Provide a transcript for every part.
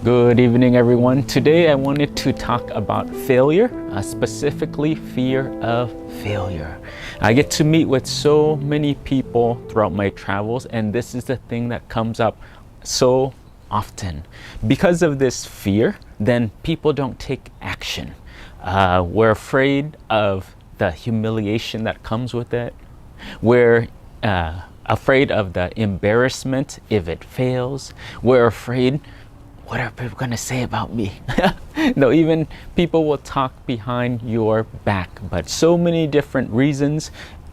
Good evening, everyone. Today I wanted to talk about failure, specifically fear of failure. I get to meet with so many people throughout my travels, and this is the thing that comes up so often. Because of this fear, then people don't take action. We're afraid of the humiliation that comes with it. We're afraid of the embarrassment if it fails. We're afraid, what are people going to say about me? No, even people will talk behind your back, but so many different reasons.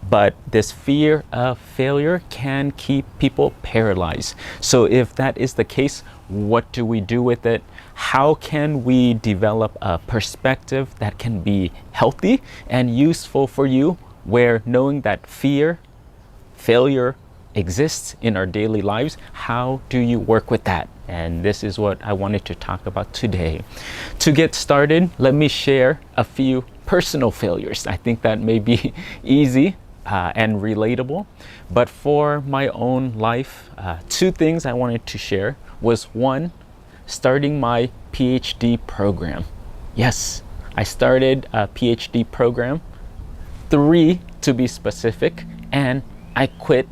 But this fear of failure can keep people paralyzed. So if that is the case, what do we do with it? How can we develop a perspective that can be healthy and useful for you, where knowing that failure exists in our daily lives, how do you work with that? And this is what I wanted to talk about today. To get started, let me share a few personal failures. I think that may be easy and relatable. But for my own life, two things I wanted to share was one, starting my PhD program. Yes, I started a PhD program, 3 to be specific, and I quit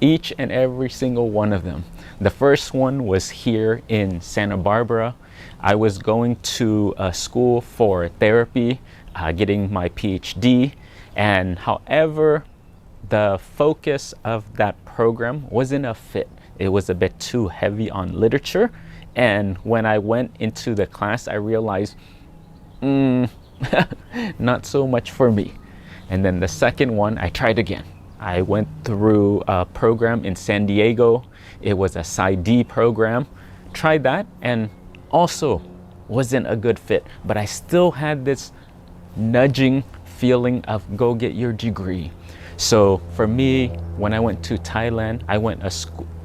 each and every single one of them. The first one was here in Santa Barbara. I was going to a school for therapy, getting my PhD, and however, the focus of that program wasn't a fit. It was a bit too heavy on literature, and when I went into the class, I realized, not so much for me. And then the second one, I tried again. I went through a program in San Diego. It was a PsyD program. Tried that and also wasn't a good fit, but I still had this nudging feeling of go get your degree. So for me, when I went to Thailand, I went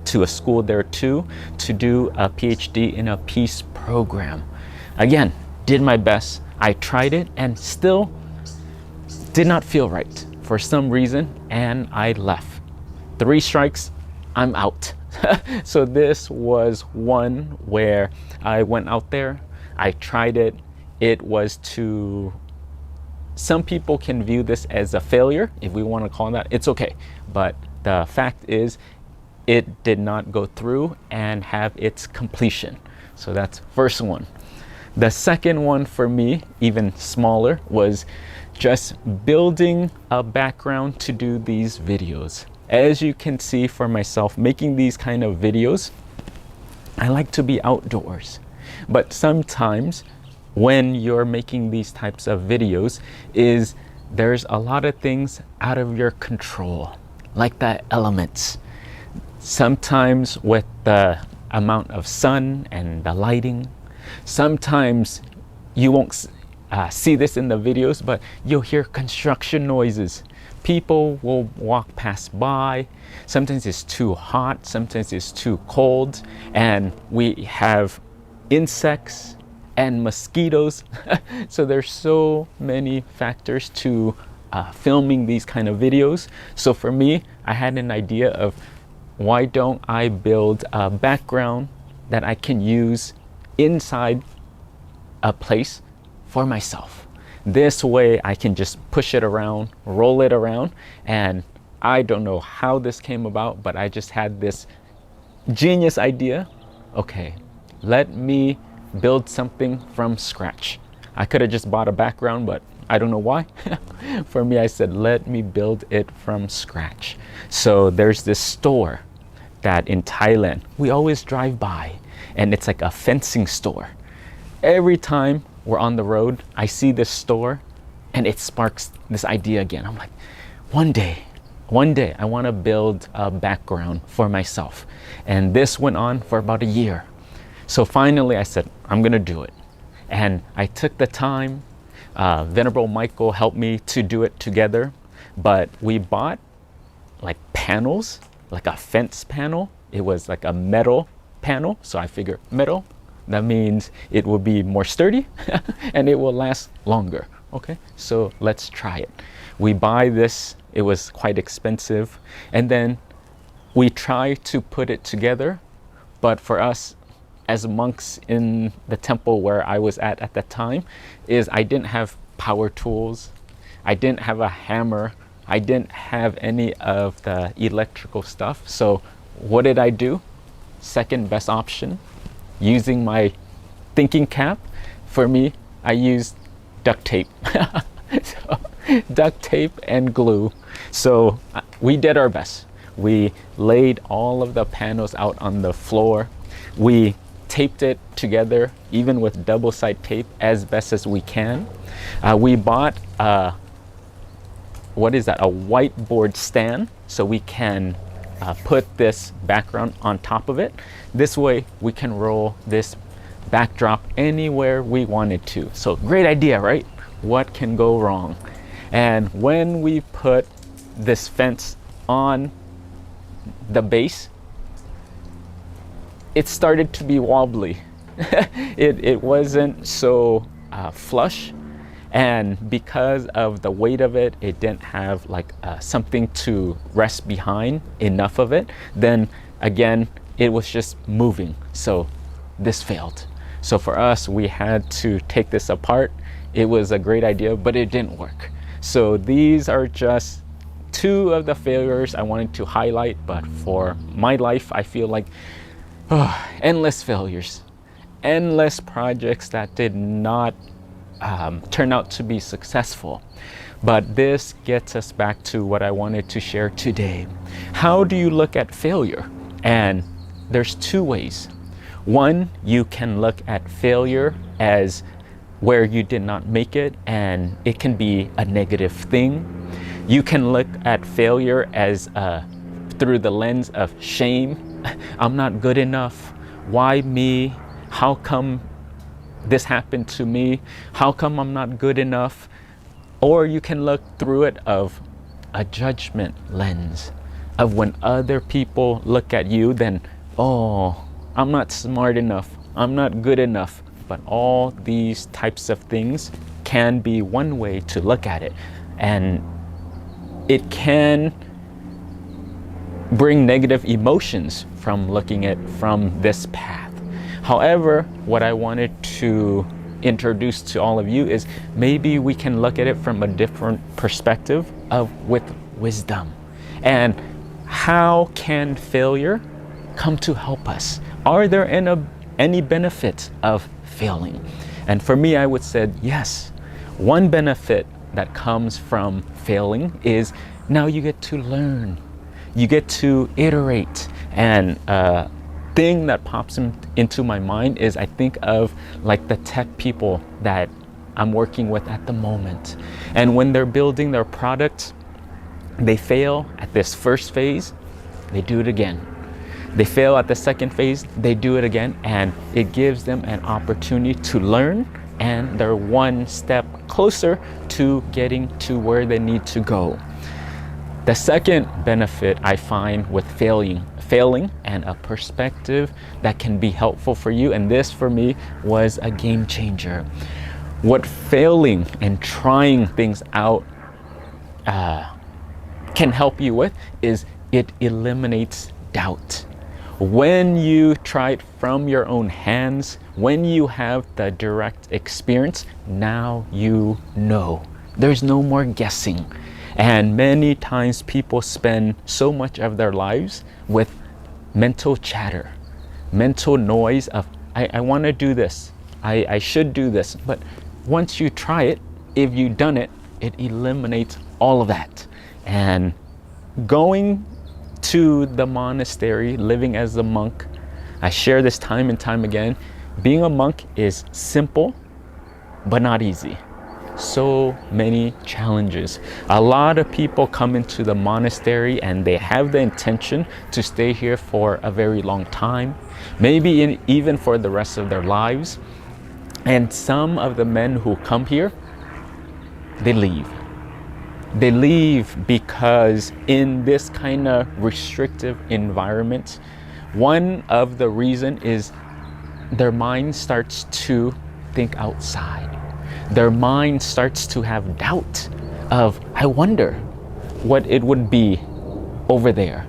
to a school there too to do a PhD in a peace program. Again, did my best. I tried it and still did not feel right for some reason, and I left. 3 strikes, I'm out. So this was one where I went out there, I tried it. It was some people can view this as a failure, if we want to call that, it's okay. But the fact is, it did not go through and have its completion. So that's first one. The second one for me, even smaller, was just building a background to do these videos. As you can see for myself, making these kind of videos, I like to be outdoors. But sometimes when you're making these types of videos, there's a lot of things out of your control, like the elements. Sometimes with the amount of sun and the lighting, sometimes you won't see this in the videos, but you'll hear construction noises. People will walk past by. Sometimes it's too hot, sometimes it's too cold, and we have insects and mosquitoes. So there's so many factors to filming these kind of videos. So for me, I had an idea of why don't I build a background that I can use inside a place for myself. This way I can just push it around, roll it around, and I don't know how this came about, but I just had this genius idea. Okay, let me build something from scratch. I could have just bought a background, but I don't know why. For me, I said, let me build it from scratch. So there's this store that in Thailand, we always drive by, and it's like a fencing store. Every time we're on the road, I see this store and it sparks this idea again. I'm like, one day I want to build a background for myself. And this went on for about a year. So finally I said, I'm going to do it. And I took the time. Venerable Michael helped me to do it together. But we bought like panels, like a fence panel. It was like a metal panel. So I figured metal, that means it will be more sturdy and it will last longer. Okay, so let's try it. We buy this, it was quite expensive, and then we try to put it together, but for us, as monks in the temple where I was at the time is I didn't have power tools. I didn't have a hammer. I didn't have any of the electrical stuff. So what did I do? Second best option, using my thinking cap. For me, I used duct tape. So, duct tape and glue. So we did our best. We laid all of the panels out on the floor. We taped it together, even with double-sided tape, as best as we can. We bought a whiteboard stand, so we can put this background on top of it. This way we can roll this backdrop anywhere we wanted to. So great idea, right? What can go wrong? And when we put this fence on the base, it started to be wobbly. It wasn't so flush, and because of the weight of it, it didn't have like something to rest behind, enough of it. Then again, it was just moving. So this failed. So for us, we had to take this apart. It was a great idea, but it didn't work. So these are just two of the failures I wanted to highlight. But for my life, I feel like endless failures, endless projects that did not turn out to be successful. But this gets us back to what I wanted to share today. How do you look at failure? And there's two ways. One, you can look at failure as where you did not make it, and it can be a negative thing. You can look at failure as through the lens of shame. I'm not good enough. Why me? How come this happened to me? How come I'm not good enough? Or you can look through it of a judgment lens of when other people look at you, then, oh, I'm not smart enough. I'm not good enough. But all these types of things can be one way to look at it. And it can bring negative emotions from looking at from this path. However, what I wanted to introduce to all of you is maybe we can look at it from a different perspective with wisdom. And how can failure come to help us? Are there any benefits of failing? And for me, I would say yes. One benefit that comes from failing is now you get to learn. You get to iterate. And a thing that pops into my mind is I think of like the tech people that I'm working with at the moment. And when they're building their product, they fail at this first phase, they do it again. They fail at the second phase, they do it again, and it gives them an opportunity to learn, and they're one step closer to getting to where they need to go. The second benefit I find with failing and a perspective that can be helpful for you, and this for me was a game changer. What failing and trying things out can help you with is it eliminates doubt. When you try it from your own hands, when you have the direct experience, now you know. There's no more guessing. And many times people spend so much of their lives with mental chatter, mental noise of, I want to do this, I should do this. But once you try it, if you've done it, it eliminates all of that. And going to the monastery, living as a monk, I share this time and time again, being a monk is simple, but not easy. So many challenges. A lot of people come into the monastery and they have the intention to stay here for a very long time, maybe even for the rest of their lives. And some of the men who come here, they leave. They leave because in this kind of restrictive environment, one of the reason is their mind starts to think outside. Their mind starts to have doubt of, I wonder what it would be over there.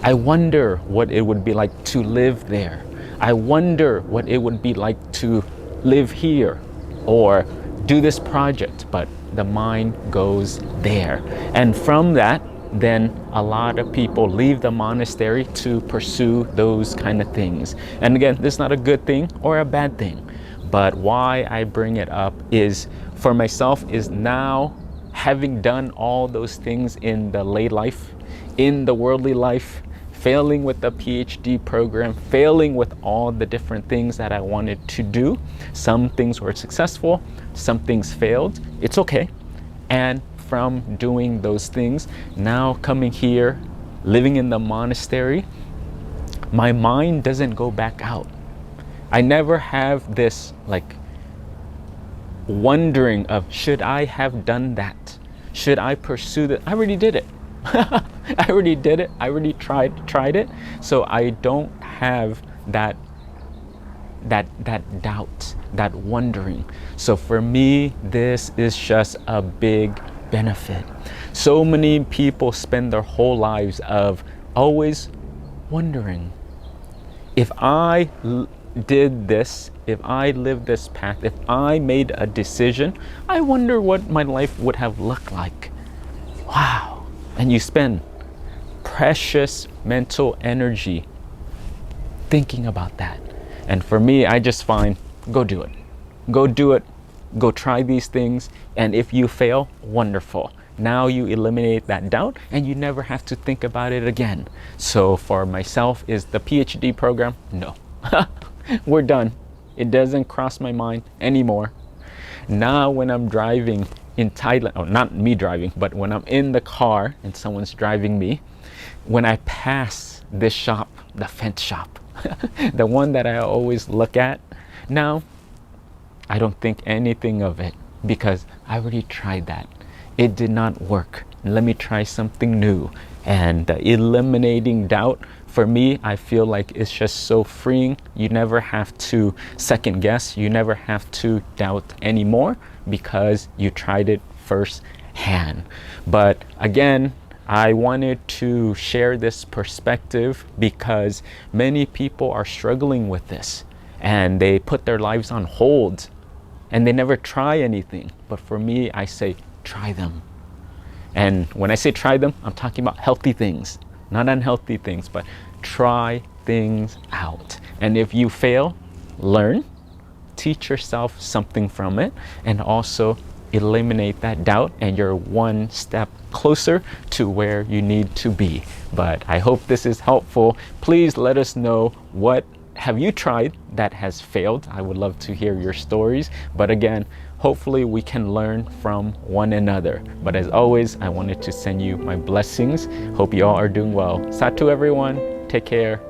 I wonder what it would be like to live there. I wonder what it would be like to live here or do this project, but the mind goes there. And from that, then a lot of people leave the monastery to pursue those kind of things. And again, this is not a good thing or a bad thing, but why I bring it up is for myself is now having done all those things in the lay life, in the worldly life, failing with the PhD program, failing with all the different things that I wanted to do. Some things were successful, some things failed. It's okay. And from doing those things, now coming here, living in the monastery, my mind doesn't go back out. I never have this like wondering of, should I have done that? Should I pursue that? I already did it. I already did it. I already tried it. So I don't have that doubt, that wondering. So for me, this is just a big benefit. So many people spend their whole lives of always wondering, if I did this, if I lived this path, if I made a decision, I wonder what my life would have looked like. Wow. And you spend precious mental energy thinking about that. And for me, I just find, go do it. Go do it. Go try these things. And if you fail, wonderful. Now you eliminate that doubt and you never have to think about it again. So for myself, is the PhD program? No. We're done. It doesn't cross my mind anymore. Now when I'm driving in Thailand, oh, not me driving, but when I'm in the car and someone's driving me, when I pass this shop, the fence shop, the one that I always look at, now I don't think anything of it because I already tried that. It did not work. Let me try something new. And eliminating doubt, for me, I feel like it's just so freeing. You never have to second guess. You never have to doubt anymore because you tried it firsthand. But again, I wanted to share this perspective because many people are struggling with this and they put their lives on hold and they never try anything. But for me, I say, try them. And when I say try them, I'm talking about healthy things, not unhealthy things, but try things out. And if you fail, learn, teach yourself something from it, and also eliminate that doubt, and you're one step closer to where you need to be. But I hope this is helpful. Please let us know, what have you tried that has failed? I would love to hear your stories. But again, hopefully we can learn from one another. But as always, I wanted to send you my blessings. Hope you all are doing well. Satu everyone. Take care.